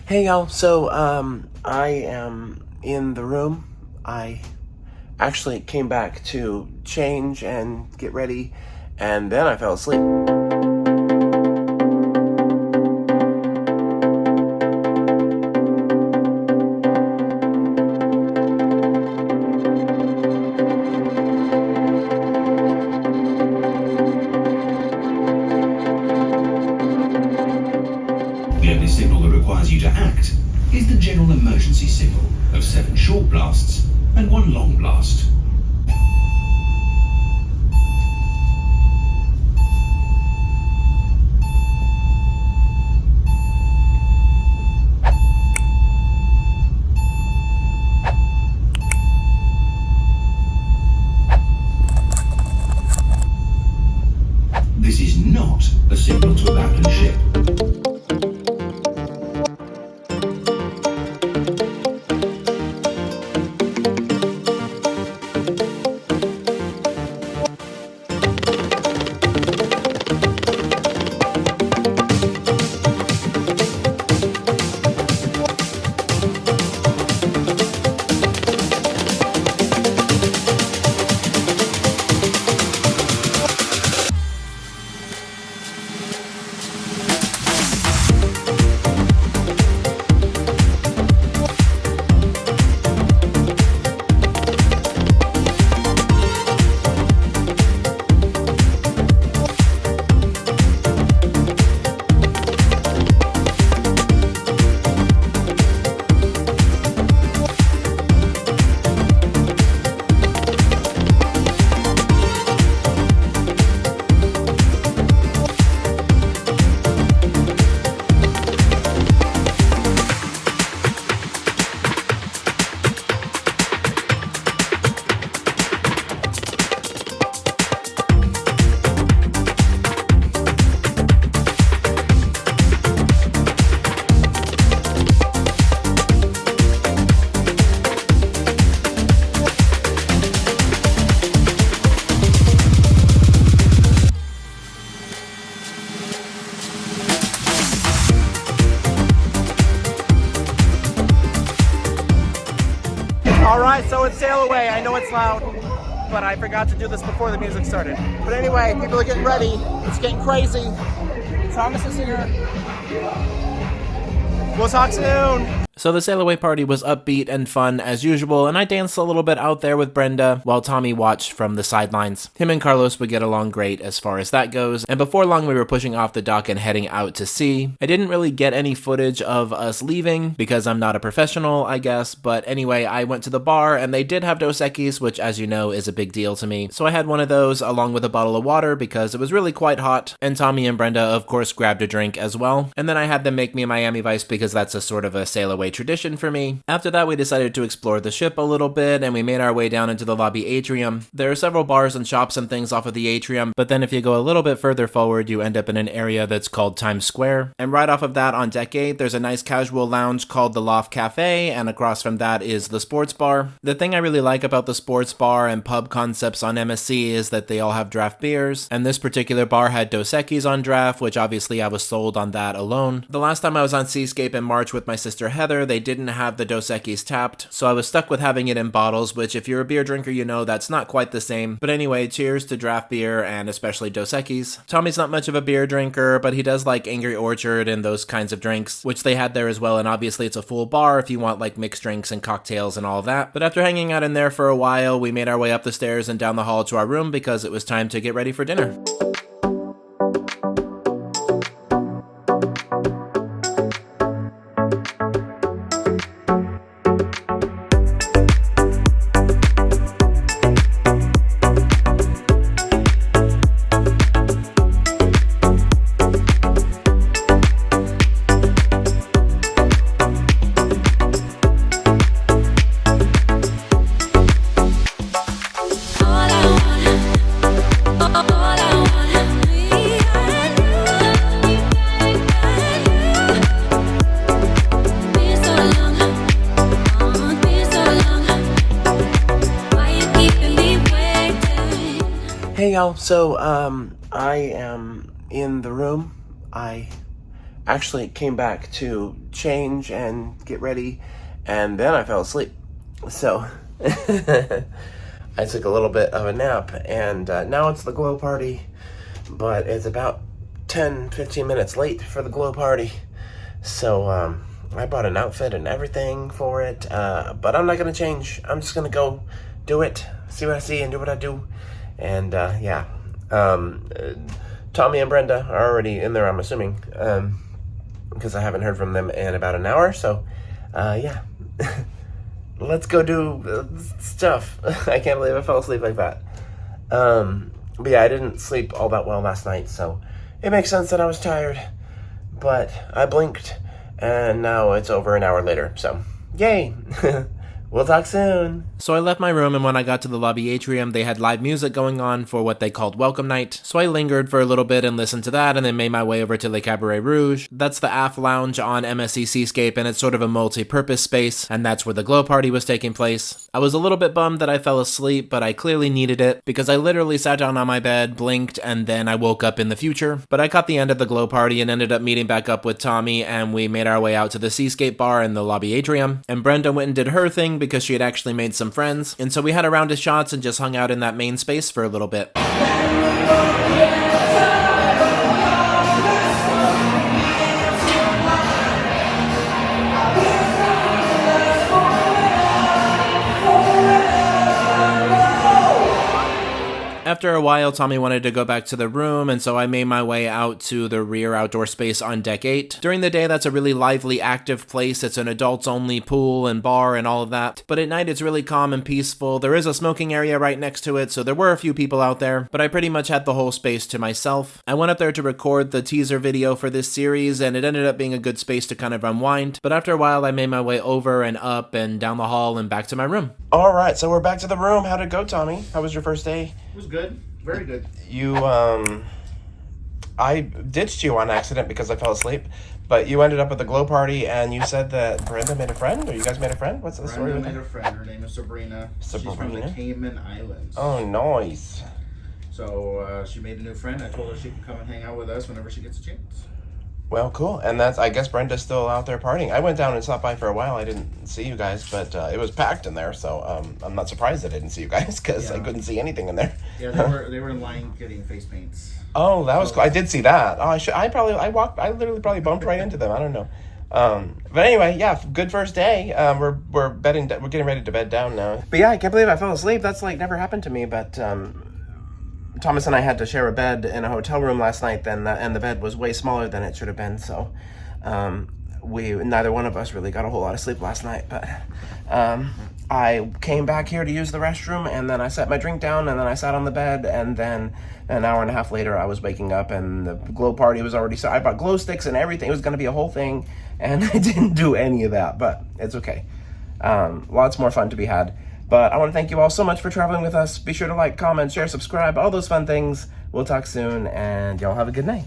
Hey y'all, I am in the room. I actually came back to change and get ready, and then I fell asleep. The only signal that requires you to act is the general emergency signal of 7 short blasts and 1 long blast. This is not a signal to abandon ship. Alright, so it's Sailaway. I know it's loud, but I forgot to do this before the music started. But anyway, people are getting ready. It's getting crazy. Thomas is here. We'll talk soon. So the Sailaway party was upbeat and fun as usual, and I danced a little bit out there with Brenda while Tommy watched from the sidelines. Him and Carlos would get along great as far as that goes, and before long we were pushing off the dock and heading out to sea. I didn't really get any footage of us leaving because I'm not a professional, I guess, but anyway, I went to the bar and they did have Dos Equis, which as you know is a big deal to me. So I had one of those along with a bottle of water because it was really quite hot, and Tommy and Brenda of course grabbed a drink as well, and then I had them make me a Miami Vice because that's a sort of a Sailaway tradition for me. After that, we decided to explore the ship a little bit, and we made our way down into the lobby atrium. There are several bars and shops and things off of the atrium, but then if you go a little bit further forward, you end up in an area that's called Times Square. And right off of that on deck 8, there's a nice casual lounge called the Loft Cafe, and across from that is the sports bar. The thing I really like about the sports bar and pub concepts on MSC is that they all have draft beers, and this particular bar had Dos Equis on draft, which obviously I was sold on that alone. The last time I was on Seascape in March with my sister Heather, they didn't have the Dos Equis tapped, so I was stuck with having it in bottles, which if you're a beer drinker you know that's not quite the same. But anyway, cheers to draft beer and especially Dos Equis. Tommy's not much of a beer drinker, but he does like Angry Orchard and those kinds of drinks, which they had there as well, and obviously it's a full bar if you want like mixed drinks and cocktails and all that. But after hanging out in there for a while, we made our way up the stairs and down the hall to our room because it was time to get ready for dinner. Hey y'all, I am in the room. I actually came back to change and get ready, and then I fell asleep. So I took a little bit of a nap, and now it's the glow party, but it's about 10-15 minutes late for the glow party. So I bought an outfit and everything for it, but I'm not gonna change. I'm just gonna go do it, see what I see and do what I do. And yeah, Tommy and Brenda are already in there, I'm assuming, because I haven't heard from them in about an hour. So yeah, let's go do stuff. I can't believe I fell asleep like that. But yeah, I didn't sleep all that well last night, so it makes sense that I was tired. But I blinked, and now it's over an hour later, so yay. We'll talk soon. So I left my room, and when I got to the lobby atrium, they had live music going on for what they called Welcome Night. So I lingered for a little bit and listened to that, and then made my way over to Le Cabaret Rouge. That's the aft lounge on MSC Seascape, and it's sort of a multi-purpose space, and that's where the glow party was taking place. I was a little bit bummed that I fell asleep, but I clearly needed it, because I literally sat down on my bed, blinked, and then I woke up in the future. But I caught the end of the glow party and ended up meeting back up with Tommy, and we made our way out to the Seascape bar in the lobby atrium, and Brenda went and did her thing because she had actually made some friends, and so we had a round of shots and just hung out in that main space for a little bit. After a while, Tommy wanted to go back to the room, and so I made my way out to the rear outdoor space on deck 8. During the day, that's a really lively, active place. It's an adults-only pool and bar and all of that. But at night, it's really calm and peaceful. There is a smoking area right next to it, so there were a few people out there, but I pretty much had the whole space to myself. I went up there to record the teaser video for this series, and it ended up being a good space to kind of unwind. But after a while, I made my way over and up and down the hall and back to my room. All right, so we're back to the room. How'd it go, Tommy? How was your first day? It was good. Very good. You, I ditched you on accident because I fell asleep, but you ended up at the glow party, and you said that Brenda made a friend, or you guys made a friend? What's the story? Brenda made a friend. Her name is Sabrina. She's from the Cayman Islands. Oh, nice. So she made a new friend. I told her she could come and hang out with us whenever she gets a chance. Well, cool. And that's, I guess Brenda's still out there partying. I went down and stopped by for a while. I didn't see you guys, but it was packed in there, so I'm not surprised I didn't see you guys, because I couldn't see anything in there. Yeah, they were in line getting face paints. Oh, that was cool. I did see that. Oh, I literally probably bumped right into them. I don't know. But anyway, yeah, good first day. We're getting ready to bed down now. But yeah, I can't believe I fell asleep. That's like never happened to me, but Thomas and I had to share a bed in a hotel room last night, and the bed was way smaller than it should have been, so neither one of us really got a whole lot of sleep last night. But I came back here to use the restroom, and then I set my drink down, and then I sat on the bed, and then an hour and a half later I was waking up, and the glow party was already started. I bought glow sticks and everything. It was going to be a whole thing, and I didn't do any of that, but it's okay. Lots more fun to be had. But I want to thank you all so much for traveling with us. Be sure to like, comment, share, subscribe, all those fun things. We'll talk soon, and y'all have a good night.